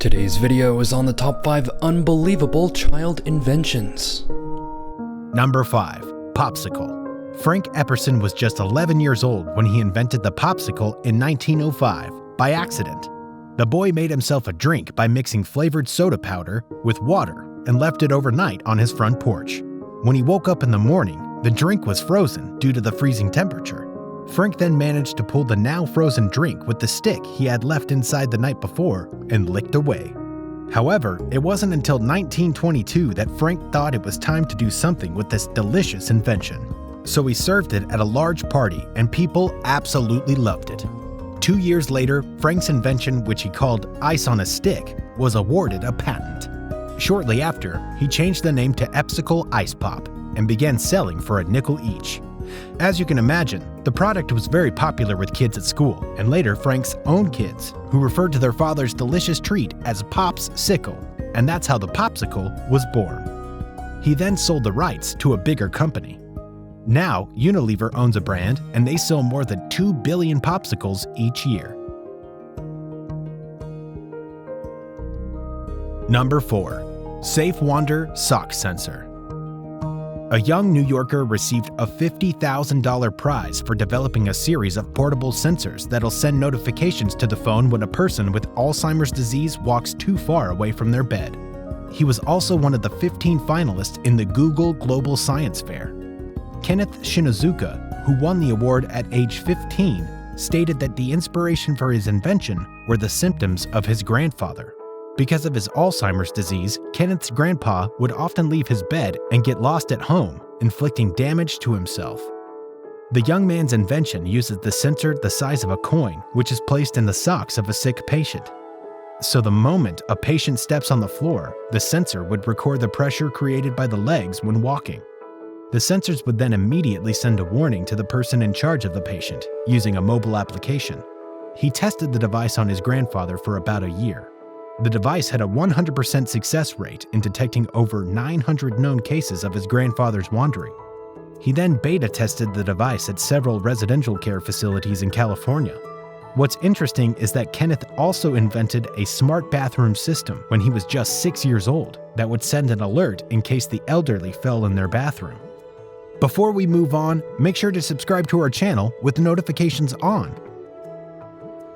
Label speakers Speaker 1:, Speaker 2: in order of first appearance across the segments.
Speaker 1: Today's video is on the top 5 unbelievable child inventions.
Speaker 2: Number 5. Popsicle. Frank Epperson was just 11 years old when he invented the Popsicle in 1905 by accident. The boy made himself a drink by mixing flavored soda powder with water and left it overnight on his front porch. When he woke up in the morning, the drink was frozen due to the freezing temperature. Frank then managed to pull the now frozen drink with the stick he had left inside the night before and licked away. However, it wasn't until 1922 that Frank thought it was time to do something with this delicious invention. So he served it at a large party and people absolutely loved it. 2 years later, Frank's invention, which he called Ice on a Stick, was awarded a patent. Shortly after, he changed the name to Popsicle Ice Pop and began selling for a nickel each. As you can imagine, the product was very popular with kids at school, and later Frank's own kids, who referred to their father's delicious treat as Popsicle, and that's how the Popsicle was born. He then sold the rights to a bigger company. Now, Unilever owns a brand, and they sell more than 2 billion Popsicles each year. Number 4. Safe Wander Sock Sensor. A young New Yorker received a $50,000 prize for developing a series of portable sensors that'll send notifications to the phone when a person with Alzheimer's disease walks too far away from their bed. He was also one of the 15 finalists in the Google Global Science Fair. Kenneth Shinozuka, who won the award at age 15, stated that the inspiration for his invention were the symptoms of his grandfather. Because of his Alzheimer's disease, Kenneth's grandpa would often leave his bed and get lost at home, inflicting damage to himself. The young man's invention uses the sensor the size of a coin, which is placed in the socks of a sick patient. So the moment a patient steps on the floor, the sensor would record the pressure created by the legs when walking. The sensors would then immediately send a warning to the person in charge of the patient, using a mobile application. He tested the device on his grandfather for about a year. The device had a 100% success rate in detecting over 900 known cases of his grandfather's wandering. He then beta tested the device at several residential care facilities in California. What's interesting is that Kenneth also invented a smart bathroom system when he was just 6 years old that would send an alert in case the elderly fell in their bathroom. Before we move on, make sure to subscribe to our channel with notifications on.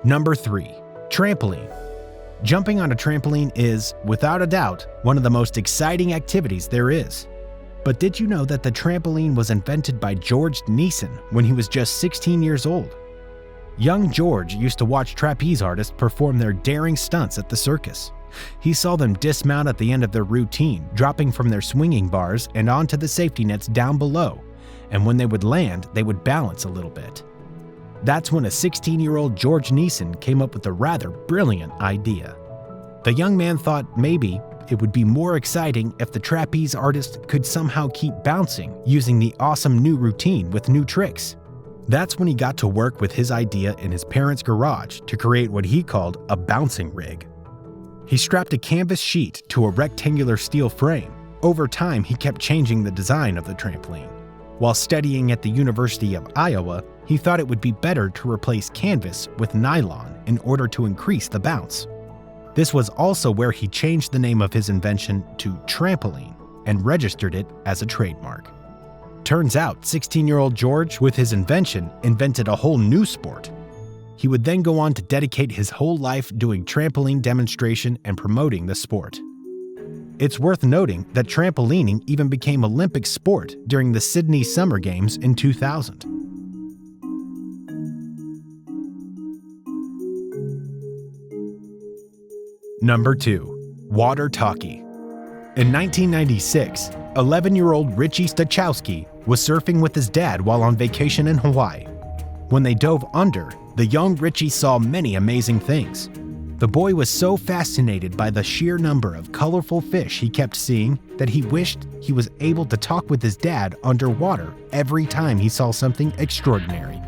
Speaker 2: Number 3. Trampoline. Jumping on a trampoline is, without a doubt, one of the most exciting activities there is. But did you know that the trampoline was invented by George Neeson when he was just 16 years old? Young George used to watch trapeze artists perform their daring stunts at the circus. He saw them dismount at the end of their routine, dropping from their swinging bars and onto the safety nets down below, and when they would land, they would balance a little bit. That's when a 16-year-old George Neeson came up with a rather brilliant idea. The young man thought maybe it would be more exciting if the trapeze artist could somehow keep bouncing using the awesome new routine with new tricks. That's when he got to work with his idea in his parents' garage to create what he called a bouncing rig. He strapped a canvas sheet to a rectangular steel frame. Over time, he kept changing the design of the trampoline. While studying at the University of Iowa, he thought it would be better to replace canvas with nylon in order to increase the bounce. This was also where he changed the name of his invention to Trampoline and registered it as a trademark. Turns out, 16-year-old George, with his invention, invented a whole new sport. He would then go on to dedicate his whole life doing trampoline demonstration and promoting the sport. It's worth noting that trampolining even became Olympic sport during the Sydney Summer Games in 2000. Number 2. Water Taki. In 1996, 11-year-old Richie Stachowski was surfing with his dad while on vacation in Hawaii. When they dove under, the young Richie saw many amazing things. The boy was so fascinated by the sheer number of colorful fish he kept seeing that he wished he was able to talk with his dad underwater every time he saw something extraordinary.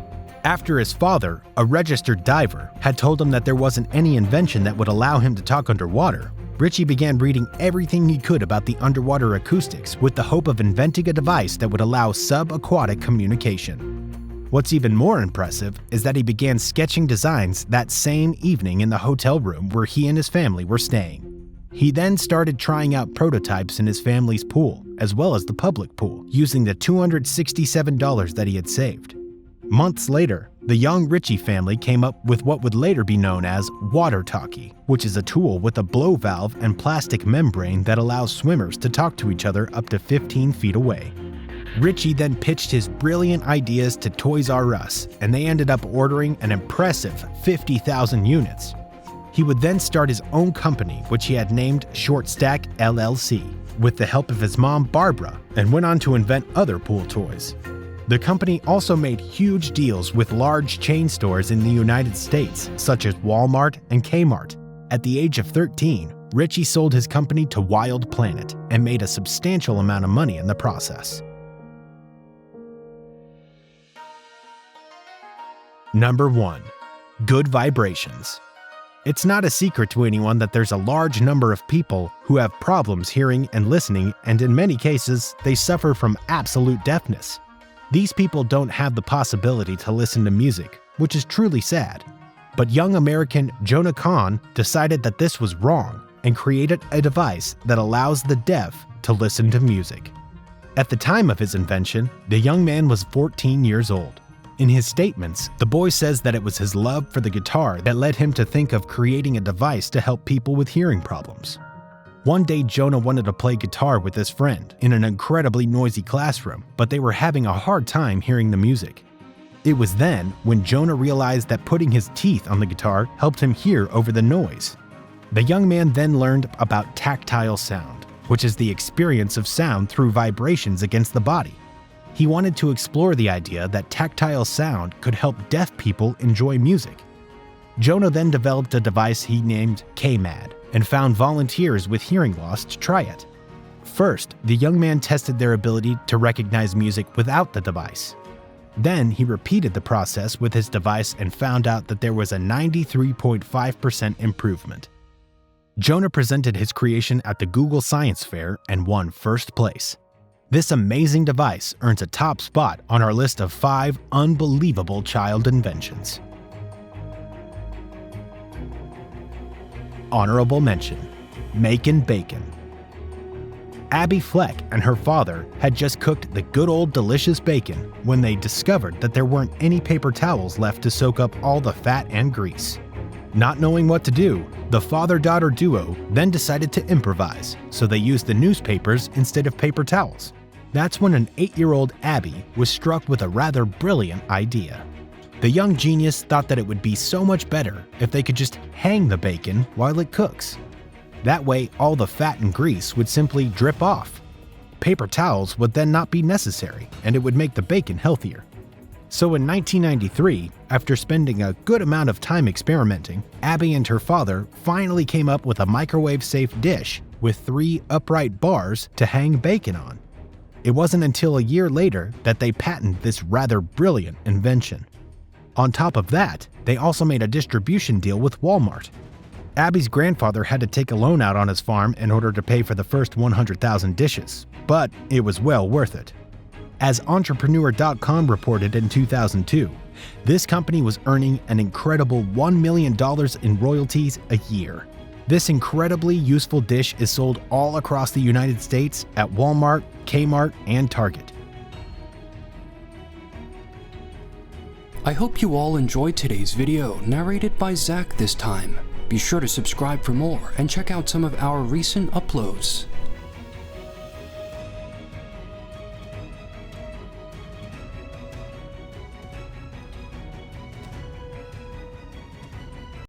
Speaker 2: After his father, a registered diver, had told him that there wasn't any invention that would allow him to talk underwater, Richie began reading everything he could about the underwater acoustics with the hope of inventing a device that would allow subaquatic communication. What's even more impressive is that he began sketching designs that same evening in the hotel room where he and his family were staying. He then started trying out prototypes in his family's pool, as well as the public pool, using the $267 that he had saved. Months later, the young Ritchie family came up with what would later be known as water Taki, which is a tool with a blow valve and plastic membrane that allows swimmers to talk to each other up to 15 feet away. Ritchie then pitched his brilliant ideas to Toys R Us, and they ended up ordering an impressive 50,000 units. He would then start his own company, which he had named Short Stack LLC, with the help of his mom Barbara, and went on to invent other pool toys. The company also made huge deals with large chain stores in the United States, such as Walmart and Kmart. At the age of 13, Ritchie sold his company to Wild Planet and made a substantial amount of money in the process. Number 1. Good vibrations. It's not a secret to anyone that there's a large number of people who have problems hearing and listening, and in many cases, they suffer from absolute deafness. These people don't have the possibility to listen to music, which is truly sad. But young American Jonah Kahn decided that this was wrong and created a device that allows the deaf to listen to music. At the time of his invention, the young man was 14 years old. In his statements, the boy says that it was his love for the guitar that led him to think of creating a device to help people with hearing problems. One day, Jonah wanted to play guitar with his friend in an incredibly noisy classroom, but they were having a hard time hearing the music. It was then when Jonah realized that putting his teeth on the guitar helped him hear over the noise. The young man then learned about tactile sound, which is the experience of sound through vibrations against the body. He wanted to explore the idea that tactile sound could help deaf people enjoy music. Jonah then developed a device he named K-Mad and found volunteers with hearing loss to try it. First, the young man tested their ability to recognize music without the device. Then he repeated the process with his device and found out that there was a 93.5% improvement. Jonah presented his creation at the Google Science Fair and won first place. This amazing device earns a top spot on our list of 5 unbelievable child inventions. Honorable mention: Makin' Bacon. Abby Fleck and her father had just cooked the good old delicious bacon when they discovered that there weren't any paper towels left to soak up all the fat and grease. Not knowing what to do, the father-daughter duo then decided to improvise, so they used the newspapers instead of paper towels. That's when an 8-year-old Abby was struck with a rather brilliant idea. The young genius thought that it would be so much better if they could just hang the bacon while it cooks. That way, all the fat and grease would simply drip off. Paper towels would then not be necessary, and it would make the bacon healthier. So in 1993, after spending a good amount of time experimenting, Abby and her father finally came up with a microwave-safe dish with 3 upright bars to hang bacon on. It wasn't until a year later that they patented this rather brilliant invention. On top of that, they also made a distribution deal with Walmart. Abby's grandfather had to take a loan out on his farm in order to pay for the first 100,000 dishes, but it was well worth it. As Entrepreneur.com reported in 2002, this company was earning an incredible $1 million in royalties a year. This incredibly useful dish is sold all across the United States at Walmart, Kmart, and Target.
Speaker 1: I hope you all enjoyed today's video, narrated by Zach this time. Be sure to subscribe for more and check out some of our recent uploads.